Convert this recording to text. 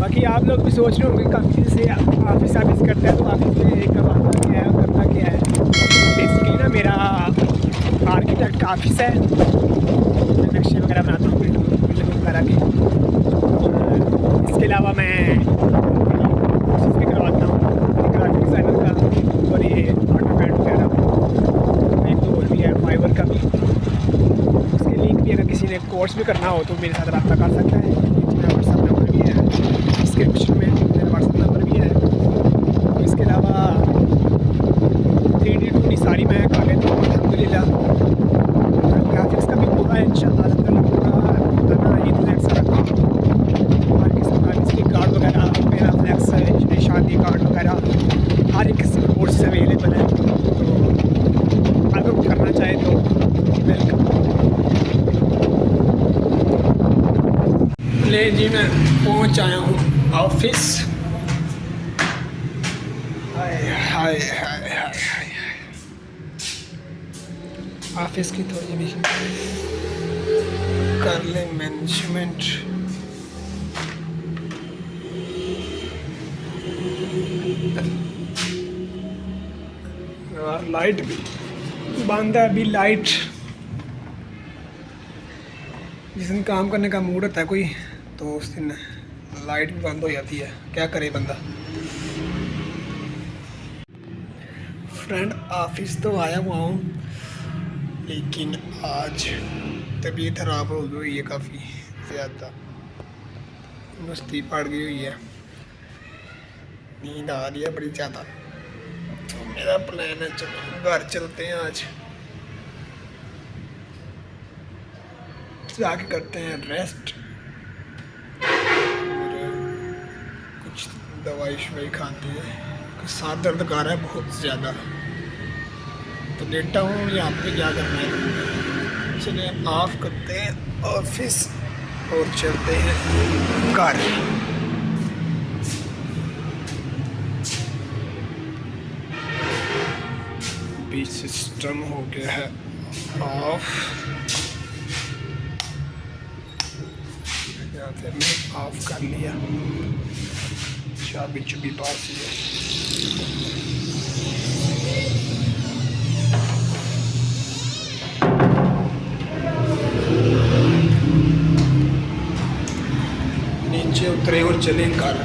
बाकी आप लोग भी सोच रहे होंगे काफ़ी दिन से ऑफिस करते हैं तो ऑफिस में कब आता क्या है करता क्या है। बेसिकली ना मेरा आर्किटेक्ट का ऑफिस है, नक्शे वगैरह बनाता हूँ बिल्डिंग वगैरह के। इसके अलावा मैं कोर्सेज भी करवाता हूँ ग्राफिक डिज़ाइनर का और ये ऑटोकैड वगैरह, एक तो और भी है फाइवर का भी। उसके लिंक भी अगर किसी ने कोर्स भी करना हो तो मेरे साथ रब्ता कर सकता है। मेरा व्हाट्सअप नंबर भी है डिस्क्रिप्शन में, मेरा व्हाट्सअप नंबर भी है। इसके अलावा 3D 2D सारी मैं कर लेता हूँ अल्हम्दुलिल्लाह। ग्राफिक्स का भी पूरा इंशाअल्लाह पूरा करना ये तो एक्स रखा हर किस्म का इसके कार्ड वगैरह मेरा फ्लैक्स शादी कार्ड वगैरह हर एक किस्म का कोर्स अवेलेबल है। तो अगर वो करना चाहे तो वेलकम। ले जी मैं पहुंच आया हूँ ऑफिस। हाय हाय हाय हाय हाय ऑफिस की थोड़ी भी कर ले मैनेजमेंट। लाइट भी बंद है अभी। लाइट जिस दिन काम करने का मूड होता है कोई तो उस दिन लाइट भी बंद हो जाती है, क्या करे बंदा। फ्रेंड ऑफिस तो आया हुआ हूँ लेकिन आज तबीयत खराब हो गई है काफ़ी ज़्यादा, मस्ती पड़ गई हुई है, नींद आ रही है बड़ी ज़्यादा। तो मेरा प्लान है चलो घर चलते हैं आज, जाके करते हैं रेस्ट और कुछ दवाई शवाई खाती है। साथ दर्द कर रहा है बहुत ज़्यादा तो लेटा हूँ यहाँ पे, क्या करना है। चलिए ऑफ करते हैं ऑफिस और चलते हैं घर। भी सिस्टम हो गया है ऑफ, यहाँ से मैं ऑफ कर लिया, चाबी चुबी पास ही है। नीचे उतरे और चले घर।